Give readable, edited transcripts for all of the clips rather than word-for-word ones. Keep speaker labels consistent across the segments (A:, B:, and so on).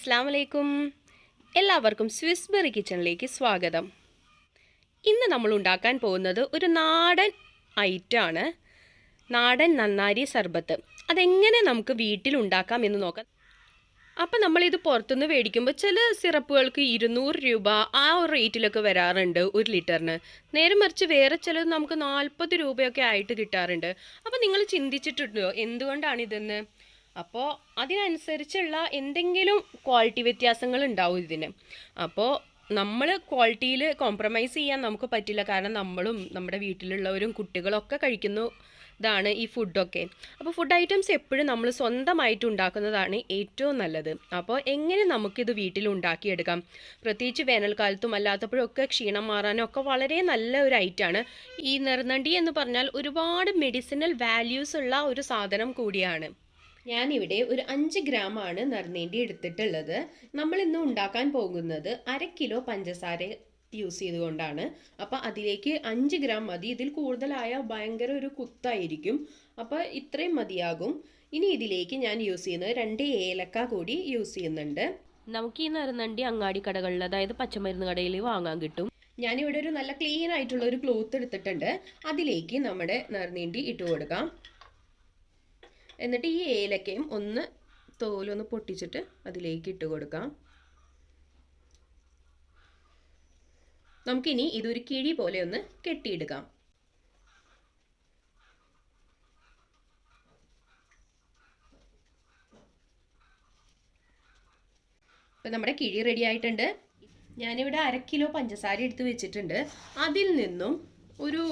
A: അസ്സലാമു അലൈക്കും. എല്ലാവർക്കും സ്വിസ് ബെറി കിച്ചണിലേക്ക് സ്വാഗതം. ഇന്ന് നമ്മൾ ഉണ്ടാക്കാൻ പോകുന്നത് ഒരു നാടൻ ഐറ്റമാണ്, നാടൻ നന്നാരി സർബത്ത്. അതെങ്ങനെ നമുക്ക് വീട്ടിൽ ഉണ്ടാക്കാം എന്ന് നോക്കാം. അപ്പം നമ്മളിത് പുറത്തുനിന്ന് മേടിക്കുമ്പോൾ ചില സിറപ്പുകൾക്ക് 200 രൂപ ആ ഒരു റേറ്റിലൊക്കെ വരാറുണ്ട് 1 ലിറ്ററിന്. നേരെ മറിച്ച് വേറെ ചിലത് നമുക്ക് 40 രൂപയൊക്കെ ആയിട്ട് കിട്ടാറുണ്ട്. അപ്പോൾ നിങ്ങൾ ചിന്തിച്ചിട്ടുണ്ടോ എന്തുകൊണ്ടാണ് ഇതെന്ന്? അപ്പോൾ അതിനനുസരിച്ചുള്ള എന്തെങ്കിലും ക്വാളിറ്റി വ്യത്യാസങ്ങൾ ഉണ്ടാവും ഇതിന്. അപ്പോൾ നമ്മൾ ക്വാളിറ്റിയിൽ കോംപ്രമൈസ് ചെയ്യാൻ നമുക്ക് പറ്റില്ല, കാരണം നമ്മളും നമ്മുടെ വീട്ടിലുള്ളവരും കുട്ടികളൊക്കെ കഴിക്കുന്നതാണ് ഈ ഫുഡൊക്കെ. അപ്പോൾ ഫുഡ് ഐറ്റംസ് എപ്പോഴും നമ്മൾ സ്വന്തമായിട്ട് ഉണ്ടാക്കുന്നതാണ് ഏറ്റവും നല്ലത്. അപ്പോൾ എങ്ങനെ നമുക്കിത് വീട്ടിൽ ഉണ്ടാക്കിയെടുക്കാം? പ്രത്യേകിച്ച് വേനൽക്കാലത്തും അല്ലാത്തപ്പോഴൊക്കെ ക്ഷീണം മാറാനൊക്കെ വളരെ നല്ല ഒരു ഐറ്റമാണ് ഈ നെറുനണ്ടി എന്ന് പറഞ്ഞാൽ. ഒരുപാട് മെഡിസിനൽ വാല്യൂസ് ഉള്ള ഒരു സാധനം കൂടിയാണ്. ഞാനിവിടെ ഒരു 5 ഗ്രാമാണ് നറുനീണ്ടി എടുത്തിട്ടുള്ളത്. നമ്മൾ ഇന്ന് ഉണ്ടാക്കാൻ പോകുന്നത് 1/2 കിലോ പഞ്ചസാര യൂസ് ചെയ്തുകൊണ്ടാണ്. അപ്പോൾ അതിലേക്ക് 5 ഗ്രാം മതി. ഇതിൽ കൂടുതലായ ഭയങ്കര ഒരു കുത്തായിരിക്കും. അപ്പോൾ ഇത്രയും മതിയാകും. ഇനി ഇതിലേക്ക് ഞാൻ യൂസ് ചെയ്യുന്നത് 2 ഏലക്ക കൂടി യൂസ് ചെയ്യുന്നുണ്ട്. നമുക്ക് ഈ നറുനണ്ടി അങ്ങാടി കടകളിൽ, അതായത് പച്ചമരുന്ന് കടയിൽ വാങ്ങാൻ കിട്ടും. ഞാനിവിടെ ഒരു നല്ല ക്ലീൻ ആയിട്ടുള്ള ഒരു ക്ലോത്ത് എടുത്തിട്ടുണ്ട്. അതിലേക്ക് നമ്മുടെ നറുനീണ്ടി ഇട്ട് കൊടുക്കാം. എന്നിട്ട് ഈ ഏലക്കയും തോലൊന്ന് പൊട്ടിച്ചിട്ട് അതിലേക്ക് ഇട്ട് കൊടുക്കാം. നമുക്കിനി ഇതൊരു കിഴി പോലെ ഒന്ന് കെട്ടിയെടുക്കാം. ഇപ്പം നമ്മുടെ കിഴി റെഡി ആയിട്ടുണ്ട്. ഞാനിവിടെ 1/2 കിലോ പഞ്ചസാര എടുത്ത് വെച്ചിട്ടുണ്ട്. അതിൽ നിന്നും ഒരു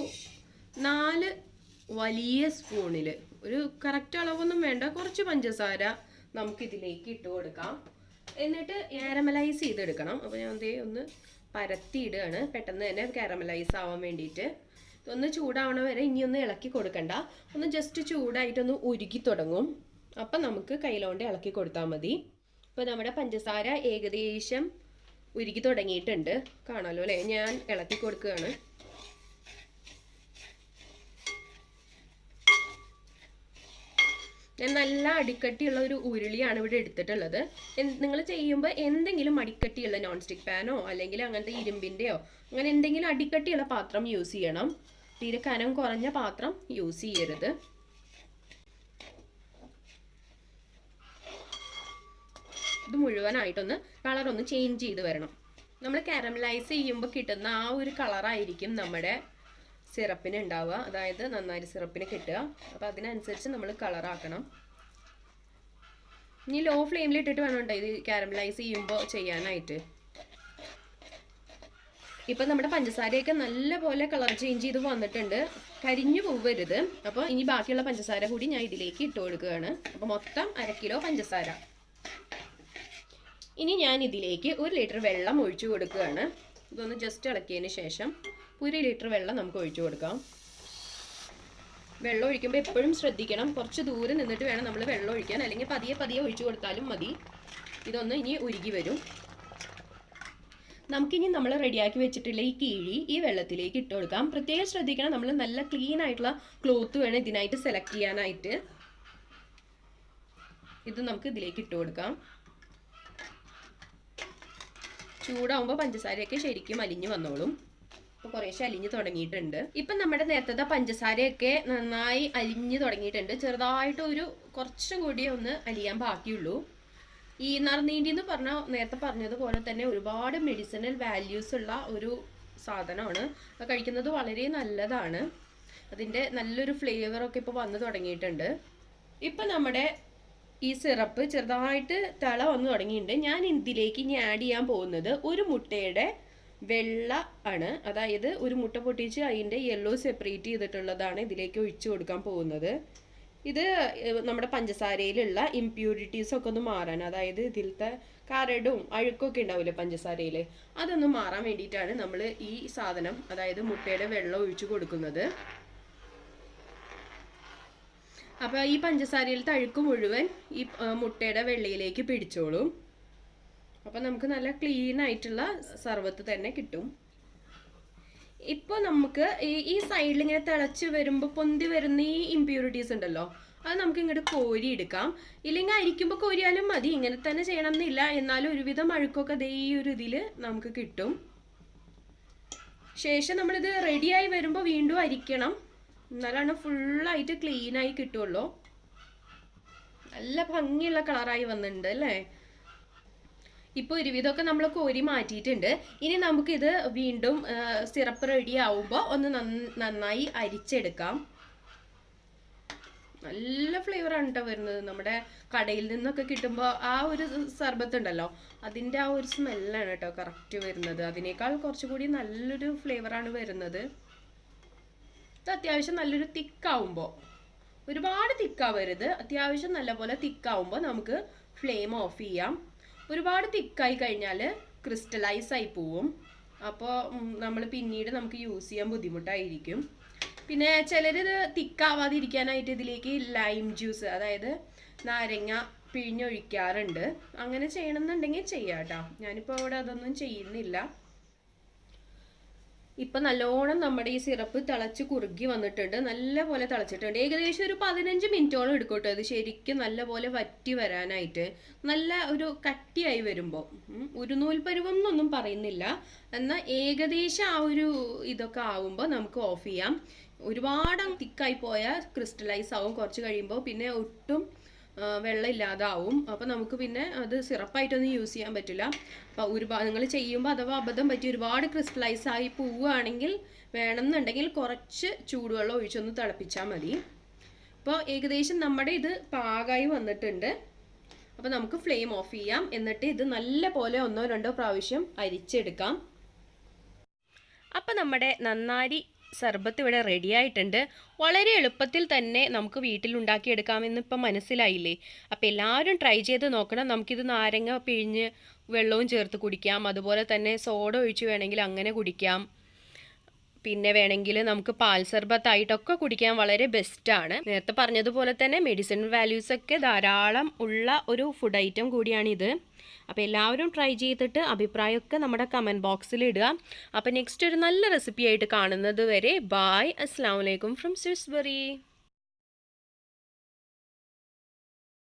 A: 4 വലിയ സ്പൂണിൽ, ഒരു കറക്റ്റ് അളവൊന്നും വേണ്ട, കുറച്ച് പഞ്ചസാര നമുക്കിതിലേക്ക് ഇട്ട് കൊടുക്കാം. എന്നിട്ട് കാരമലൈസ് ചെയ്തെടുക്കണം. അപ്പോൾ ഞാൻ അതേ ഒന്ന് പരത്തിയിടുകയാണ്, പെട്ടെന്ന് തന്നെ കാരമലൈസ് ആവാൻ വേണ്ടിയിട്ട്. ഇതൊന്ന് ചൂടാവണ വരെ ഇനിയൊന്ന് ഇളക്കി കൊടുക്കണ്ട. ഒന്ന് ജസ്റ്റ് ചൂടായിട്ടൊന്ന് ഉരുക്കി തുടങ്ങും. അപ്പം നമുക്ക് കയ്യിലോണ്ട് ഇളക്കി കൊടുത്താൽ മതി. ഇപ്പോൾ നമ്മുടെ പഞ്ചസാര ഏകദേശം ഉരുക്കി തുടങ്ങിയിട്ടുണ്ട്, കാണാമല്ലോ അല്ലേ? ഞാൻ ഇളക്കി കൊടുക്കുകയാണ്. ഞാൻ നല്ല അടിക്കട്ടിയുള്ള ഒരു ഉരുളിയാണ് ഇവിടെ എടുത്തിട്ടുള്ളത്. നിങ്ങൾ ചെയ്യുമ്പോൾ എന്തെങ്കിലും അടിക്കട്ടിയുള്ള നോൺ സ്റ്റിക്ക് പാനോ അല്ലെങ്കിൽ അങ്ങനത്തെ ഇരുമ്പിൻ്റെയോ അങ്ങനെ എന്തെങ്കിലും അടിക്കട്ടിയുള്ള പാത്രം യൂസ് ചെയ്യണം. തീരെ കനം കുറഞ്ഞ പാത്രം യൂസ് ചെയ്യരുത്. ഇത് മുഴുവനായിട്ടൊന്ന് കളറൊന്ന് ചേഞ്ച് ചെയ്ത് വരണം. നമ്മൾ കാരമലൈസ് ചെയ്യുമ്പോൾ കിട്ടുന്ന ആ ഒരു കളറായിരിക്കും നമ്മുടെ സിറപ്പിന് ഉണ്ടാവുക, അതായത് നന്നാരി സിറപ്പിന് കിട്ടുക. അപ്പോൾ അതിനനുസരിച്ച് നമ്മൾ കളറാക്കണം. ഇനി ലോ ഫ്ലെയിമിൽ ഇട്ടിട്ട് വേണം കേട്ടോ ഇത് കാരമലൈസ് ചെയ്യുമ്പോൾ ചെയ്യാനായിട്ട്. ഇപ്പം നമ്മുടെ പഞ്ചസാരയൊക്കെ നല്ലപോലെ കളർ ചേഞ്ച് ചെയ്ത് വന്നിട്ടുണ്ട്, കരിഞ്ഞു പോവരുത്. അപ്പോൾ ഇനി ബാക്കിയുള്ള പഞ്ചസാര കൂടി ഞാൻ ഇതിലേക്ക് ഇട്ട് കൊടുക്കുകയാണ്. അപ്പോൾ മൊത്തം 1/2 കിലോ പഞ്ചസാര. ഇനി ഞാൻ ഇതിലേക്ക് 1 ലിറ്റർ വെള്ളം ഒഴിച്ചു കൊടുക്കുകയാണ്. ഇതൊന്ന് ജസ്റ്റ് ഇളക്കിയതിന് ശേഷം 1 ലിറ്റർ വെള്ളം നമുക്ക് ഒഴിച്ചു കൊടുക്കാം. വെള്ളം ഒഴിക്കുമ്പോൾ എപ്പോഴും ശ്രദ്ധിക്കണം, കുറച്ച് ദൂരെ നിന്നിട്ട് വേണം നമ്മൾ വെള്ളം ഒഴിക്കാൻ, അല്ലെങ്കിൽ പതിയെ പതിയെ ഒഴിച്ചു കൊടുത്താലും മതി. ഇതൊന്ന് ഇനി ഉരുകി വരും. നമുക്കിനി നമ്മൾ റെഡിയാക്കി വെച്ചിട്ടുള്ള ഈ കിഴി ഈ വെള്ളത്തിലേക്ക് ഇട്ട് കൊടുക്കാം. പ്രത്യേകം ശ്രദ്ധിക്കണം, നമ്മൾ നല്ല ക്ലീൻ ആയിട്ടുള്ള ക്ലോത്ത് വേണം ഇതിനായിട്ട് സെലക്ട് ചെയ്യാനായിട്ട്. ഇത് നമുക്ക് ഇതിലേക്ക് ഇട്ട് കൊടുക്കാം. ചൂടാവുമ്പോൾ പഞ്ചസാരയൊക്കെ ശരിക്കും അലിഞ്ഞു വന്നോളും. ഇപ്പോൾ കുറേശ്ശെ അലിഞ്ഞ് തുടങ്ങിയിട്ടുണ്ട്. ഇപ്പം നമ്മുടെ നേരത്തെ പഞ്ചസാരയൊക്കെ നന്നായി അലിഞ്ഞ് തുടങ്ങിയിട്ടുണ്ട്. ചെറുതായിട്ട് കുറച്ചും കൂടി ഒന്ന് അലിയാൻ ബാക്കിയുള്ളൂ. ഈ നറുനീണ്ടി എന്ന് പറഞ്ഞാൽ നേരത്തെ പറഞ്ഞതുപോലെ തന്നെ ഒരുപാട് മെഡിസിനൽ വാല്യൂസ് ഉള്ള ഒരു സാധനമാണ്. അത് കഴിക്കുന്നത് വളരെ നല്ലതാണ്. അതിൻ്റെ നല്ലൊരു ഫ്ലേവറൊക്കെ ഇപ്പോൾ വന്ന് തുടങ്ങിയിട്ടുണ്ട്. ഇപ്പം നമ്മുടെ ഈ സിറപ്പ് ചെറുതായിട്ട് തിള വന്ന് തുടങ്ങിയിട്ടുണ്ട്. ഞാൻ ഇതിലേക്ക് ഇനി ആഡ് ചെയ്യാൻ പോകുന്നത് 1 മുട്ടയുടെ വെള്ള ആണ്, അതായത് 1 മുട്ട പൊട്ടിച്ച് അതിൻ്റെ യെല്ലോ സെപ്പറേറ്റ് ചെയ്തിട്ടുള്ളതാണ് ഇതിലേക്ക് ഒഴിച്ചു കൊടുക്കാൻ പോകുന്നത്. ഇത് നമ്മുടെ പഞ്ചസാരയിലുള്ള ഇംപ്യൂരിറ്റീസൊക്കെ ഒന്ന് മാറാൻ, അതായത് ഇതിലത്തെ കരടും അഴുക്കൊക്കെ ഉണ്ടാവില്ലേ പഞ്ചസാരയിൽ, അതൊന്ന് മാറാൻ വേണ്ടിയിട്ടാണ് നമ്മൾ ഈ സാധനം, അതായത് മുട്ടയുടെ വെള്ളം ഒഴിച്ചു കൊടുക്കുന്നത്. അപ്പോൾ ഈ പഞ്ചസാരയിലത്തെ അഴുക്ക് മുഴുവൻ ഈ മുട്ടയുടെ വെള്ളയിലേക്ക് പിടിച്ചോളും. അപ്പോൾ നമുക്ക് നല്ല ക്ലീൻ ആയിട്ടുള്ള സർബത്ത് തന്നെ കിട്ടും. ഇപ്പോൾ നമുക്ക് ഈ സൈഡിൽ ഇങ്ങനെ തിളച്ച് വരുമ്പോൾ പൊന്തി വരുന്ന ഈ ഇംപ്യൂരിറ്റീസ് ഉണ്ടല്ലോ, അത് നമുക്ക് ഇങ്ങോട്ട് കോരി എടുക്കാം. ഇല്ലെങ്കിൽ അരിക്കുമ്പോൾ കോരിയാലും മതി, ഇങ്ങനെ തന്നെ ചെയ്യണം എന്നില്ല. എന്നാലും ഒരുവിധം അഴുക്കൊക്കെ ദേ ഈ ഒരു ഇതിൽ നമുക്ക് കിട്ടും. ശേഷം നമ്മളിത് റെഡിയായി വരുമ്പോൾ വീണ്ടും അരിക്കണം, എന്നാലാണ് ഫുള്ളായിട്ട് ക്ലീനായി കിട്ടുള്ളൂ. നല്ല ഭംഗിയുള്ള കളറായി വന്നിട്ടുണ്ട് അല്ലേ. ഇപ്പോൾ ഒരുവിധമൊക്കെ നമ്മൾ കോരി മാറ്റിയിട്ടുണ്ട്. ഇനി നമുക്കിത് വീണ്ടും സിറപ്പ് റെഡി ആവുമ്പോൾ ഒന്ന് നന്നായി അരിച്ചെടുക്കാം. നല്ല ഫ്ലേവറാണ് കേട്ടോ വരുന്നത്. നമ്മുടെ കടയിൽ നിന്നൊക്കെ കിട്ടുമ്പോൾ ആ ഒരു സർബത്ത് ഉണ്ടല്ലോ, അതിൻ്റെ ആ ഒരു സ്മെല്ലാണ് കേട്ടോ കറക്റ്റ് വരുന്നത്. അതിനേക്കാൾ കുറച്ചുകൂടി നല്ലൊരു ഫ്ലേവറാണ് വരുന്നത്. ഇത് അത്യാവശ്യം നല്ലൊരു തിക്കാവുമ്പോൾ, ഒരുപാട് തിക്കാവരുത്, അത്യാവശ്യം നല്ലപോലെ തിക്കാവുമ്പോൾ നമുക്ക് ഫ്ലെയിം ഓഫ് ചെയ്യാം. ഒരുപാട് തിക്കായി കഴിഞ്ഞാൽ ക്രിസ്റ്റലൈസ് ആയി പോവും. അപ്പോൾ നമ്മൾ പിന്നീട് നമുക്ക് യൂസ് ചെയ്യാൻ ബുദ്ധിമുട്ടായിരിക്കും. പിന്നെ ചിലരിത് തിക്കാവാതിരിക്കാനായിട്ട് ഇതിലേക്ക് ലൈം ജ്യൂസ്, അതായത് നാരങ്ങ പിഴിഞ്ഞൊഴിക്കാറുണ്ട്. അങ്ങനെ ചെയ്യണമെന്നുണ്ടെങ്കിൽ ചെയ്യാം കേട്ടോ. ഞാനിപ്പോൾ അവിടെ അതൊന്നും ചെയ്യുന്നില്ല. ഇപ്പം നല്ലോണം നമ്മുടെ ഈ സിറപ്പ് തിളച്ച് കുറുകി വന്നിട്ടുണ്ട്, നല്ല തിളച്ചിട്ടുണ്ട്. ഏകദേശം ഒരു 15 മിനിറ്റോളം എടുക്കും കേട്ടോ ഇത് ശരിക്കും നല്ലപോലെ വറ്റി വരാനായിട്ട്. നല്ല ഒരു കട്ടിയായി വരുമ്പോൾ, ഒരു നൂൽ പരുവം എന്നൊന്നും പറയുന്നില്ല, എന്നാൽ ഏകദേശം ആ ഒരു ഇതൊക്കെ ആവുമ്പോൾ നമുക്ക് ഓഫ് ചെയ്യാം. ഒരുപാട് തിക്കായി പോയാൽ ക്രിസ്റ്റലൈസ് ആവും കുറച്ച് കഴിയുമ്പോൾ, പിന്നെ ഒട്ടും വെള്ളം ഇല്ലാതാവും. അപ്പോൾ നമുക്ക് പിന്നെ അത് സിറപ്പായിട്ടൊന്നും യൂസ് ചെയ്യാൻ പറ്റില്ല. അപ്പോൾ ഒരുപാട് നിങ്ങൾ ചെയ്യുമ്പോൾ അഥവാ അബദ്ധം പറ്റി ഒരുപാട് ക്രിസ്റ്റലൈസ് ആയി പോവുകയാണെങ്കിൽ വേണമെന്നുണ്ടെങ്കിൽ കുറച്ച് ചൂടുവെള്ളം ഒഴിച്ചൊന്ന് തിളപ്പിച്ചാൽ മതി. അപ്പോൾ ഏകദേശം നമ്മുടെ ഇത് പാകമായി വന്നിട്ടുണ്ട്. അപ്പോൾ നമുക്ക് ഫ്ലെയിം ഓഫ് ചെയ്യാം. എന്നിട്ട് ഇത് നല്ല പോലെ 1-2 പ്രാവശ്യം അരിച്ചെടുക്കാം. അപ്പോൾ നമ്മുടെ നന്നാരി സർബത്ത് ഇവിടെ റെഡി ആയിട്ടുണ്ട്. വളരെ എളുപ്പത്തിൽ തന്നെ നമുക്ക് വീട്ടിലുണ്ടാക്കിയെടുക്കാമെന്ന് ഇപ്പം മനസ്സിലായില്ലേ. അപ്പോൾ എല്ലാവരും ട്രൈ ചെയ്ത് നോക്കണം. നമുക്കിത് നാരങ്ങ പിഴിഞ്ഞ് വെള്ളവും ചേർത്ത് കുടിക്കാം, അതുപോലെ തന്നെ സോഡ ഒഴിച്ച് വേണമെങ്കിൽ അങ്ങനെ കുടിക്കാം. പിന്നെ വേണമെങ്കിൽ നമുക്ക് പാൽ സർബത്തായിട്ടൊക്കെ കുടിക്കാൻ വളരെ ബെസ്റ്റാണ്. നേരത്തെ പറഞ്ഞതുപോലെ തന്നെ മെഡിസിൻ വാല്യൂസൊക്കെ ധാരാളം ഉള്ള ഒരു ഫുഡ് ഐറ്റം കൂടിയാണിത്. അപ്പോൾ എല്ലാവരും ട്രൈ ചെയ്തിട്ട് അഭിപ്രായമൊക്കെ നമ്മുടെ കമൻറ്റ് ബോക്സിൽ ഇടുക. അപ്പോൾ നെക്സ്റ്റ് ഒരു നല്ല റെസിപ്പി ആയിട്ട് കാണുന്നത് വരെ ബായ്. അസ്സലാമു അലൈക്കും ഫ്രം സ്വിസ്ബറി.